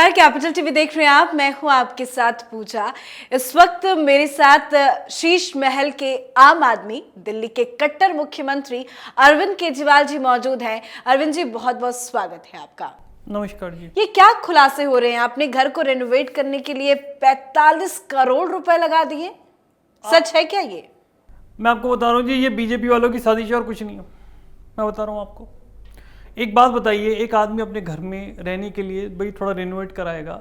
नमस्कार, capital TV देख रहे हैं आप। मैं हूं आपके साथ पूजा। इस वक्त मेरे साथ शीश महल के आम आदमी, दिल्ली के कट्टर मुख्यमंत्री अरविंद केजरीवाल जी मौजूद हैं। अरविंद जी, बहुत बहुत स्वागत है आपका। नमस्कार जी। ये क्या खुलासे हो रहे हैं? आपने घर को रेनोवेट करने के लिए 45 करोड़ रुपए लगा दिए, सच है क्या ये? मैं आपको बता रहा हूँ जी, ये बीजेपी वालों की साजिश है और कुछ नहीं है। मैं बता रहा हूँ आपको। एक बात बताइए, एक आदमी अपने घर में रहने के लिए भाई थोड़ा रेनोवेट कराएगा,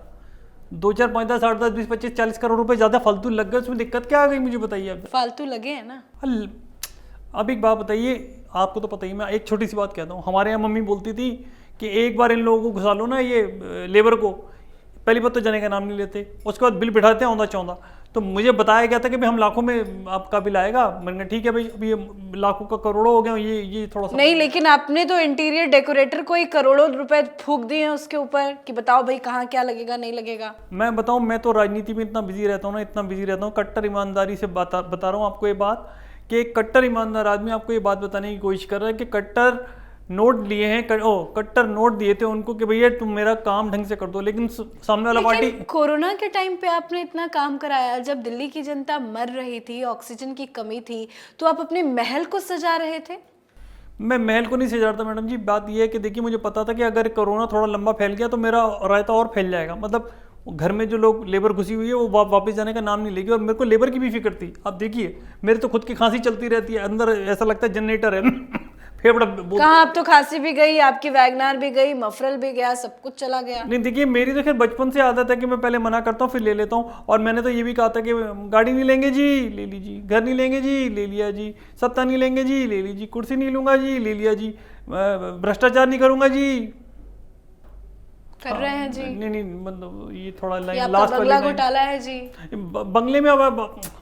2 4 5 10 8 10 20 25 40 करोड़ रुपए ज़्यादा फालतू लग गए, उसमें दिक्कत क्या आ गई मुझे बताइए आप। फालतू लगे हैं ना। अब एक बात बताइए, आपको तो पता ही, मैं एक छोटी सी बात कहता हूँ। हमारे यहाँ मम्मी बोलती थी कि एक बार इन लोगों को घुसा लो ना, ये लेबर को, पहली बात तो जाने का नाम नहीं लेते, उसके बाद बिल बिठाते हैं औंधा चौंधा। तो मुझे बताया गया था कि भाई हम लाखों में आपका बिल आएगा। मैंने कहा ठीक है भाई, अब ये लाखों का करोड़ों हो गया, ये थोड़ा सा नहीं, लेकिन आपने तो इंटीरियर डेकोरेटर को ही करोड़ों रुपए फूंक दिए हैं उसके ऊपर कि बताओ भाई कहाँ क्या लगेगा नहीं लगेगा। मैं बताऊं, मैं तो राजनीति में इतना बिजी रहता हूँ ना, इतना बिजी रहता हूँ, कट्टर ईमानदारी से बता रहा हूँ आपको ये बात, कि एक कट्टर ईमानदार आदमी आपको ये बात बताने की कोशिश कर रहा है कि कट्टर नोट लिए हैं, कट्टर नोट दिए थे उनको कि भैया तुम मेरा काम ढंग से कर दो, लेकिन सामने वाला पार्टी। कोरोना के टाइम पे आपने इतना काम कराया, जब दिल्ली की जनता मर रही थी, ऑक्सीजन की कमी थी, तो आप अपने महल को सजा रहे थे। मैं महल को नहीं सजाता मैडम जी। बात यह है कि देखिए, मुझे पता था कि अगर कोरोना थोड़ा लंबा फैल गया तो मेरा रायता और फैल जाएगा। मतलब घर में जो लोग लेबर घुसी हुई है वो वापस जाने का नाम नहीं लेगी, और मेरे को लेबर की भी फिक्र थी। आप देखिए, मेरे तो खुद की खांसी चलती रहती है, अंदर ऐसा लगता है जनरेटर है फेफड़ा। कहाँ, अब तो खांसी भी गई, आपकी वैगनार भी गई, मफरल भी गया, सब कुछ चला गया। नहीं देखिए, मेरी तो खैर बचपन से आदत है कि मैं पहले मना करता हूँ फिर ले लेता हूँ। और मैंने तो ये भी कहा था कि गाड़ी नहीं लेंगे जी, ले लीजिए, घर नहीं लेंगे जी, ले लिया जी, सत्ता नहीं लेंगे जी, ले लीजिए, कुर्सी नहीं लूंगा जी, ले लिया जी, भ्रष्टाचार नहीं करूंगा जी, कर रहे हैं जी। नहीं मतलब ये थोड़ा ये आपका बंगला घोटाला है जी। बंगले में अब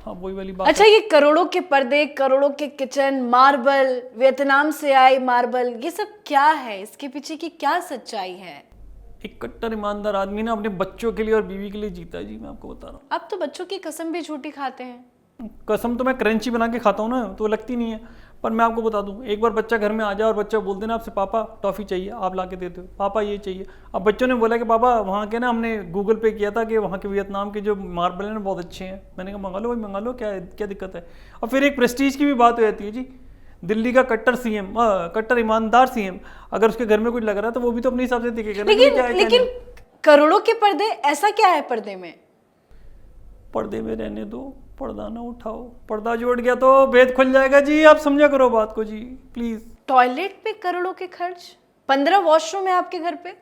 वही वाली बात। अच्छा, ये करोड़ों के पर्दे, करोड़ों के किचन, मार्बल, वियतनाम से आए मार्बल, ये सब क्या है? इसके पीछे की क्या सच्चाई है? एक कट्टर ईमानदार आदमी ना अपने बच्चों के लिए और बीवी के लिए जीता है जी, मैं आपको बता रहा हूँ। अब तो बच्चों की कसम भी झूठी खाते हैं। कसम तो मैं क्रंची बना के खाता हूँ ना, तो लगती नहीं है। पर मैं आपको बता दूं, एक बार बच्चा घर में आ जाए और बच्चा बोल देना आपसे, पापा टॉफ़ी चाहिए, आप ला के देते हो, पापा ये चाहिए। अब बच्चों ने बोला कि पापा वहाँ के ना, हमने गूगल पे किया था कि वहाँ के वियतनाम के जो मार्बल हैं बहुत अच्छे हैं। मैंने कहा मंगा लो भाई, मंगा लो, क्या दिक्कत है। और फिर एक प्रेस्टीज की भी बात हो जाती है जी। दिल्ली का कट्टर सीएम, कट्टर ईमानदार सीएम, अगर उसके घर में कुछ लग रहा है तो वो भी तो अपने हिसाब से दिखेगा। लेकिन करोड़ों के पर्दे, ऐसा क्या है पर्दे में? पर्दे में रहने दो, पर्दा ना उठाओ, पर्दा जो उठ गया तो भेद खुल जाएगा जी। आप समझा करो बात को जी, प्लीज। टॉयलेट पे करोड़ों के खर्च, 15 वॉशरूम है आपके घर पे।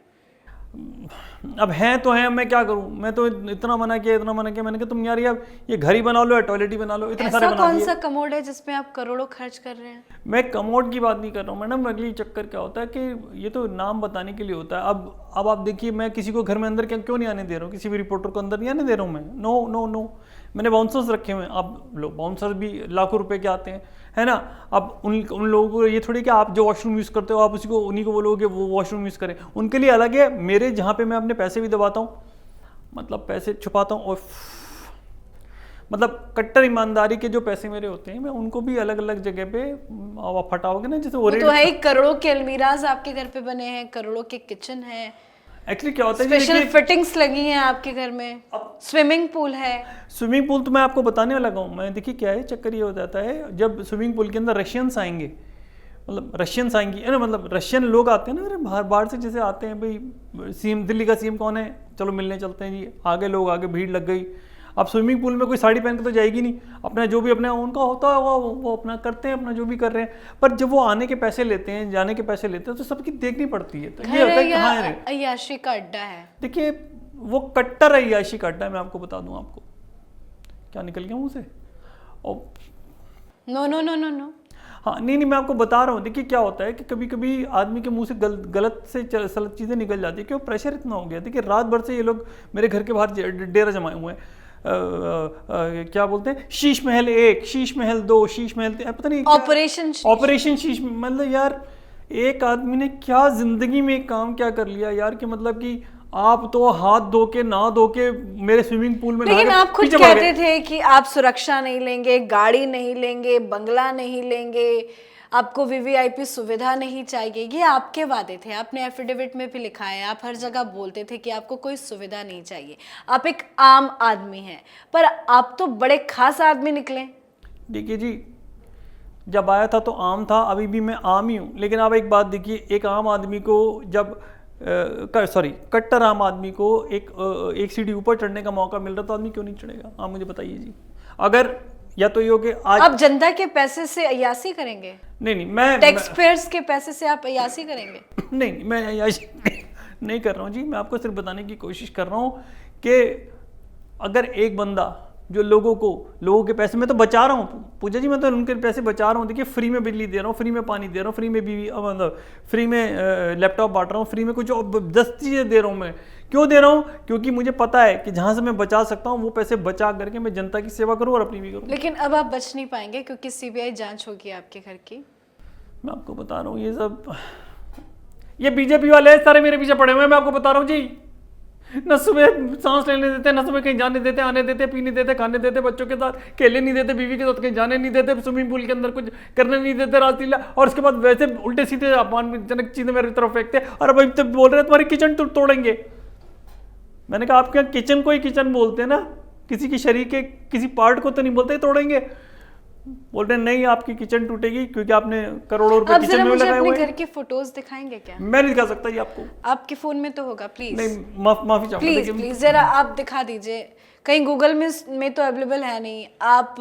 अब हैं तो हैं, मैं क्या करूं। मैं तो इतना मना किया, मैंने कहा तुम यार ये घर ही बना लो या टॉयलेट ही बना लो, इतने सारे बना दिए। कौन सा कमोड है जिसमें आप करोड़ों खर्च कर रहे हैं? मैं कमोड की बात नहीं कर रहा हूँ मैडम। अगली चक्कर क्या होता है कि ये तो नाम बताने के लिए होता है। अब आप देखिए, मैं किसी को घर में अंदर क्यों नहीं आने दे रहा हूँ, किसी भी रिपोर्टर को अंदर नहीं आने दे रहा हूँ मैं। नो नो नो, मैंने बाउंसर्स रखे हुए हैं। अब लोग बाउंसर भी लाखों रुपए के आते हैं, है ना। अब उन लोगों को ये थोड़ी कि आप जो वॉशरूम यूज़ करते हो आप उन्हीं को बोलोगे वो वॉशरूम यूज़ करें, उनके लिए अलग है। मेरे जहाँ पे मैं अपने पैसे भी दबाता हूँ, मतलब पैसे छुपाता हूँ, और मतलब कट्टर ईमानदारी के जो पैसे मेरे होते हैं मैं उनको भी अलग अलग जगह पे आप हटाओगे ना, जैसे वो तो है ही। करोड़ों के अलमीराज आपके घर पे बने हैं, करोड़ों के किचन है। एक्चुअली क्या होता है, स्पेशल फिटिंग्स लगी हैं आपके घर में, स्विमिंग पूल है। स्विमिंग पूल तो मैं आपको बताने लगा हूँ मैं। देखिए क्या है, चक्कर ये हो जाता है, जब स्विमिंग पूल के अंदर रशियंस आएंगे, मतलब रशियंस आएंगी है ना, मतलब रशियन लोग आते हैं ना बाहर से, जैसे आते हैं भाई सीएम, दिल्ली का सीएम कौन है, चलो मिलने चलते हैं जी, आगे लोग आगे, भीड़ लग गई। अब स्विमिंग पूल में कोई साड़ी पहन के तो जाएगी नहीं, अपना जो भी अपना उनका होता है वो अपना करते हैं, अपना जो भी कर रहे हैं। पर जब वो आने के पैसे लेते हैं, जाने के पैसे लेते हैं, तो सबकी देखनी पड़ती है। तो ये होता है कि हाँ अय्याशी का अड्डा है। देखिए, वो कट्टर अय्याशी का अड्डा है। मैं आपको बता दूं, आपको क्या निकल गया मुंह से। No no no no no, हाँ नहीं, मैं आपको बता रहा हूँ। देखिए क्या होता है कि कभी कभी आदमी के मुंह से गलत से गलत चीज़ें निकल जाती है, क्यों प्रेशर इतना हो गया। देखिए रात भर से ये लोग मेरे घर के बाहर डेरा जमाए हुए हैं। क्या बोलते हैं, शीश महल 1, शीश महल 2, शीश महल 3, पता नहीं ऑपरेशन शीश। मतलब यार एक आदमी ने क्या जिंदगी में काम क्या कर लिया यार, कि मतलब कि आप तो हाथ धो के नहा धो के मेरे स्विमिंग पूल में, लेकिन आप खुद कहते थे कि आप सुरक्षा नहीं लेंगे, गाड़ी नहीं लेंगे, बंगला नहीं लेंगे, आपको वीवीआईपी सुविधा नहीं चाहिए, ये आपके वादे थे, आपने एफिडेविट में भी लिखा है, आप हर जगह बोलते थे कि आपको कोई सुविधा नहीं चाहिए, आप एक आम आदमी हैं, पर आप तो बड़े खास आदमी निकले। देखिए जी, जब आया था तो आम था, अभी भी मैं आम ही हूँ, लेकिन आप एक बात देखिए, एक आम आदमी को जब कट्टर आम आदमी को एक सीढ़ी ऊपर चढ़ने का मौका मिल रहा तो आदमी क्यों नहीं चढ़ेगा? आप मुझे बताइए जी। अगर या तो ये हो कि आज आप जनता के पैसे से अय्यासी करेंगे? नहीं, मैं टैक्स पेयर्स के पैसे से आप अय्यासी करेंगे? नहीं, मैं अय्याशी नहीं कर रहा हूँ जी। मैं आपको सिर्फ बताने की कोशिश कर रहा हूँ कि अगर एक बंदा जो लोगों के पैसे मैं तो बचा रहा हूँ पूजा जी, मैं तो उनके पैसे बचा रहा हूँ। देखिए, फ्री में बिजली दे रहा हूँ, फ्री में पानी दे रहा हूँ, फ्री में मतलब फ्री में लैपटॉप बांट रहा हूँ, फ्री में कुछ 10 चीज़ें दे रहा हूँ। मैं क्यों दे रहा हूँ? क्योंकि मुझे पता है कि जहाँ से मैं बचा सकता हूँ वो पैसे बचा करके मैं जनता की सेवा करूँ और अपनी भी करूँ। लेकिन अब आप बच नहीं पाएंगे क्योंकि सीबीआई जांच होगी आपके घर की। मैं आपको बता रहा हूँ, ये बीजेपी वाले सारे मेरे पीछे पड़े हुए हैं। मैं आपको बता रहा हूँ जी, न सुबह सांस लेने देते, न सुबह कहीं जाने देते, आने देते, पीने देते, खाने देते, बच्चों के साथ खेलने नहीं देते, बीवी के साथ कहीं जाने नहीं देते, स्विमिंग पूल के अंदर कुछ करने नहीं देते रासलीला, और उसके बाद वैसे उल्टे सीधे अपमानजनक चीजें मेरी तरफ फेंकते, और अब तो बोल रहे हैं तुम्हारी किचन तोड़ेंगे। मैंने कहा आपके यहाँ किचन को ही किचन बोलते हैं ना, किसी की शरीर के किसी पार्ट को तो नहीं बोलते तोड़ेंगे। बोल रहे नहीं, आपकी किचन टूटेगी क्योंकि आपने करोड़ों रुपए किचन में लगाए हुए हैं। घर के फोटोज दिखाएंगे क्या? मैं नहीं दिखा सकता जी आपको। आपके फोन में तो होगा, प्लीज। नहीं, माफी चाहूंगा, प्लीज जरा आप दिखा दीजिए। कहीं गूगल में तो अवेलेबल है नहीं। आप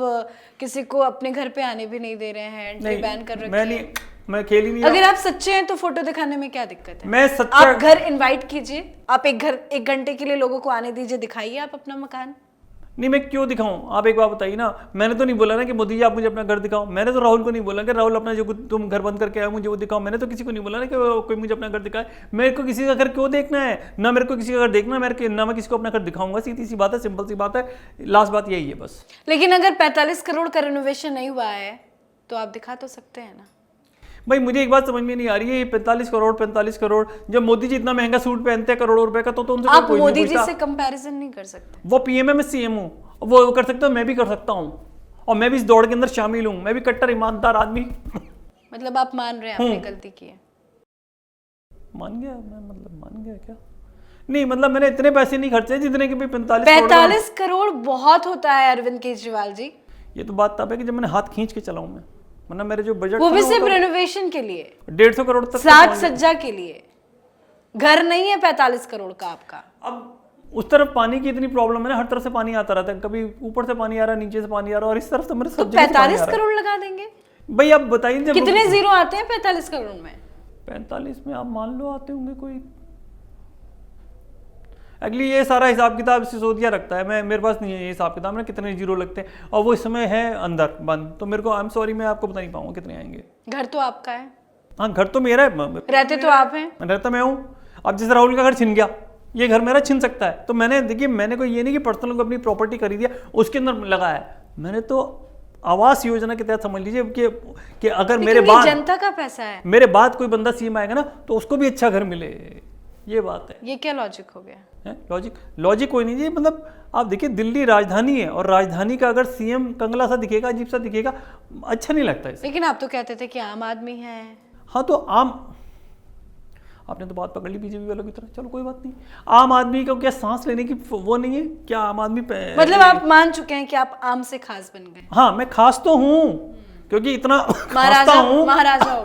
किसी को अपने घर पे आने भी नहीं दे रहे हैं, एंट्री बैन कर रखी है। मैं खेल ही नहीं। अगर आप सच्चे हैं तो फोटो दिखाने में क्या दिक्कत है? मैं सच्चा। आप घर इनवाइट कीजिए, आप एक घंटे के लिए लोगों को आने दीजिए, दिखाइए आप अपना मकान। नहीं, मैं क्यों दिखाऊं? आप एक बात बताइए ना। मैंने तो नहीं बोला ना कि मोदी जी आप मुझे अपना घर दिखाओ। मैंने तो राहुल को नहीं बोला कि राहुल अपना जो तुम घर बंद करके आए मुझे वो दिखाओ। मैंने तो किसी को नहीं बोला ना कि कोई मुझे अपना घर दिखाए। मेरे को किसी का घर क्यों देखना है? ना मेरे को किसी का घर देखना है, ना मैं किसी को अपना घर दिखाऊंगा। सीधी सी बात है, सिंपल सी बात है, लास्ट बात यही है बस। लेकिन अगर 45 करोड़ का रेनोवेशन नहीं हुआ है तो आप दिखा तो सकते हैं ना। भाई मुझे एक बात समझ में नहीं आ रही है, ये 45 करोड़ जब मोदी जी इतना महंगा सूट पहनते हैं करोड़ों रुपए का, तो उनसे आप मोदी जी से कंपैरिजन नहीं कर सकते। वो पीएम है, मैं सीएम हूँ, वो कर सकते हो, मैं भी कर सकता हूँ, और मैं भी इस दौड़ के अंदर शामिल हूँ। मैं भी कट्टर ईमानदार आदमी। मतलब आप मान रहे हैं आपने गलती की है? मान गया मैं, मतलब मान गया क्या? नहीं, मतलब मैंने इतने पैसे नहीं खर्चे जितने कि 45 करोड़ बहुत होता है अरविंद केजरीवाल जी। ये तो बात तब है कि जब मैंने हाथ खींच के चलाऊं मैं, वरना मेरे जो बजट वो भी सिर्फ रेनोवेशन के लिए 150 करोड़ तक, 7 सज्जा के लिए। घर नहीं है 45 करोड़ का आपका। अब उस तरफ पानी की इतनी प्रॉब्लम है ना, हर तरफ से पानी आता रहता है, कभी ऊपर से पानी आ रहा है, नीचे से पानी आ रहा है, और इस तरफ से मेरे सब जगह 45 करोड़ लगा देंगे भाई। आप बताइए कितने जीरो आते हैं 45 करोड़ में? 45 में आप मान लो आते होंगे कोई। अगली ये सारा हिसाब किताब सिसोदिया रखता है, मेरे पास नहीं है ये हिसाब किताब में कितने जीरो लगते हैं, और वो इस समय है अंदर बंद, तो मेरे को आई एम सॉरी, मैं आपको बता नहीं पाऊंगा कितने आएंगे। घर तो आपका है। हाँ, घर तो मेरा है, रहते तो आप हैं। रहता मैं हूँ। अब जैसे राहुल का घर छिन गया, ये घर मेरा छिन सकता है, तो मैंने देखिए, मैंने कोई ये नहीं कि पर्सनल को अपनी प्रॉपर्टी खरीदी है उसके अंदर लगाया है, मैंने तो आवास योजना के तहत समझ लीजिए कि अगर मेरे बाद जनता का पैसा है, मेरे बाद कोई बंदा सीएम आएगा ना तो उसको भी अच्छा घर मिले, ये बात है। ये क्या लॉजिक हो गया है? लॉजिक कोई नहीं जी। मतलब आप देखिए, दिल्ली राजधानी है, और राजधानी का अगर सीएम कंगला सा दिखेगा, अजीब सा दिखेगा, अच्छा नहीं लगता है। लेकिन आप तो कहते थे कि आम आदमी है। हाँ, तो आपने तो बात पकड़ ली बीजेपी वालों की तरह, चलो कोई बात नहीं। आम आदमी को क्या सांस लेने की वो नहीं है क्या? आम आदमी मतलब आप मान चुके हैं कि आप आम से खास बन गए। हाँ, मैं खास तो हूँ, क्योंकि इतना खासता हूँ,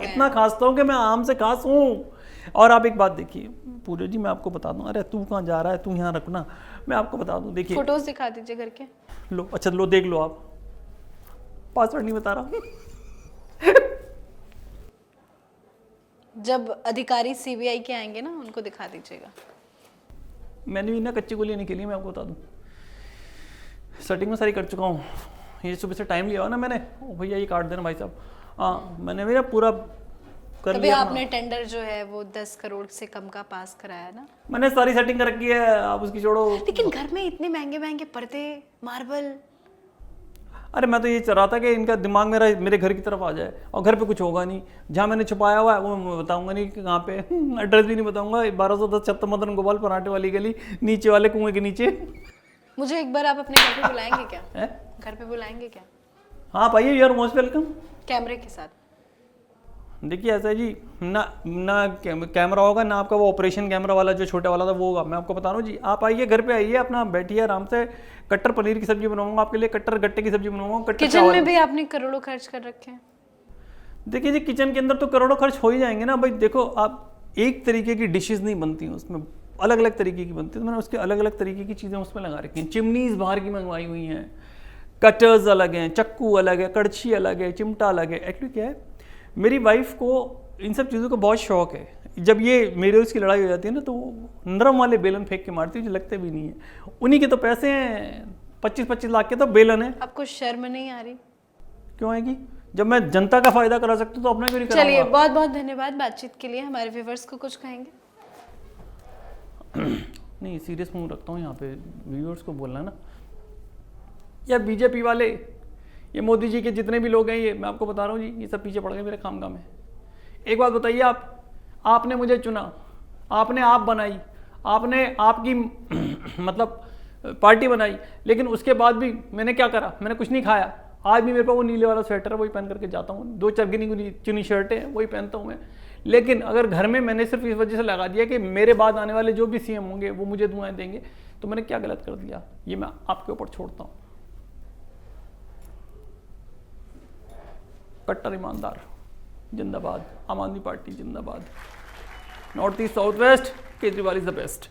इतना खासता हूँ कि मैं आम से खास हूँ। और आप एक बात देखिए पूरे जी, मैं आपको बता दूं, अरे तू कहाँ जा रहा है, तू यहाँ रखना, मैं आपको बता दूं, देखिए फोटोज दिखा दीजिए घर के। लो, अच्छा लो, देख लो, आप पासवर्ड नहीं बता रहा। जब अधिकारी सीबीआई के आएंगे ना, उनको दिखा दीजिएगा। मैंने भी ना कच्ची गोली नहीं खेली, मैं आपको बता दूं, सेटिंग में सारी कर चुका हूँ। ये सुबह से टाइम लिया ना मैंने, भैया ये काट देना भाई साहब। हाँ, मैंने मेरा पूरा कर अभी लिया। आपने टेंडर जो है वो 10 करोड़ से कम का पास कराया ना? मैंने सारी सेटिंग कर रखी है, आप उसकी छोड़ो। लेकिन घर में इतने महंगे महंगे पर्दे, मार्बल। अरे मैं तो ये चाह रहा था कि इनका दिमाग मेरे घर की तरफ आ जाए, और घर पे कुछ होगा नहीं। जहाँ मैंने छुपाया हुआ है वो मैं बताऊंगा नहीं कि कहाँ पे, एड्रेस भी नहीं बताऊंगा। 1210 छत्तर मदन गोपाल पराठे वाली गली, नीचे वाले कुएं के नीचे। मुझे एक बार आप अपने घर पे बुलाएंगे क्या? घर पे बुलाएंगे क्या? हाँ, पाइए, यू आर मोस्ट वेलकम। कैमरे के साथ। देखिए ऐसा है जी, ना कैमरा होगा, ना आपका वो ऑपरेशन कैमरा वाला जो छोटा वाला था वो होगा। मैं आपको बता रहा हूँ जी, आप आइए घर पे आइए, अपना बैठिए आराम से, कट्टर पनीर की सब्जी बनाऊंगा आपके लिए, कट्टर गट्टे की सब्जी बनाऊंगा, कट्टर किचन चावल। में भी आपने करोड़ों खर्च कर रखे हैं। देखिए जी, किचन के अंदर तो करोड़ों खर्च हो ही जाएंगे ना भाई। देखो आप एक तरीके की डिशेज नहीं बनती हैं उसमें, अलग अलग तरीके की बनती है, तो मैंने उसके अलग अलग तरीके की चीज़ें उसमें लगा रखी हैं। चिमनीज बाहर की मंगवाई हुई हैं, कटर्स अलग हैं, चक्कू अलग है, कड़छी अलग है, चिमटा अलग है। एक्चुअली क्या है, मेरी वाइफ को इन सब चीज़ों का बहुत शौक है। जब ये मेरे उसकी लड़ाई हो जाती है ना, तो वो नरम वाले बेलन फेंक के मारती है जो लगते भी नहीं है। उन्हीं के तो पैसे हैं, 25-25 लाख के तो बेलन है। आपको शर्म नहीं आ रही? क्यों आएगी? जब मैं जनता का फायदा करा सकता हूँ तो अपना क्यों नहीं कराऊंगा? चलिए, बहुत बहुत धन्यवाद बातचीत के लिए। हमारे व्यूवर्स को कुछ कहेंगे? नहीं, सीरियस मुंह रखता हूँ यहाँ पे, व्यूअर्स को बोलना है ना। या बीजेपी वाले, ये मोदी जी के जितने भी लोग हैं, ये मैं आपको बता रहा हूँ जी, ये सब पीछे पड़ गए मेरे काम में। एक बात बताइए, आपने मुझे चुना, आपने आप बनाई, आपने आपकी मतलब पार्टी बनाई, लेकिन उसके बाद भी मैंने क्या करा? मैंने कुछ नहीं खाया। आज भी मेरे पास वो नीले वाला स्वेटर है, वही पहन करके जाता हूँ। 2-4 गिनी चुनी शर्टें हैं, वही पहनता हूँ मैं। लेकिन अगर घर में मैंने सिर्फ इस वजह से लगा दिया कि मेरे बाद आने वाले जो भी सीएम होंगे वो मुझे दुआएं देंगे, तो मैंने क्या गलत कर दिया? ये मैं आपके ऊपर छोड़ता हूँ। कट्टर ईमानदार जिंदाबाद, आम आदमी पार्टी जिंदाबाद, north east south west, Kejriwal is the best.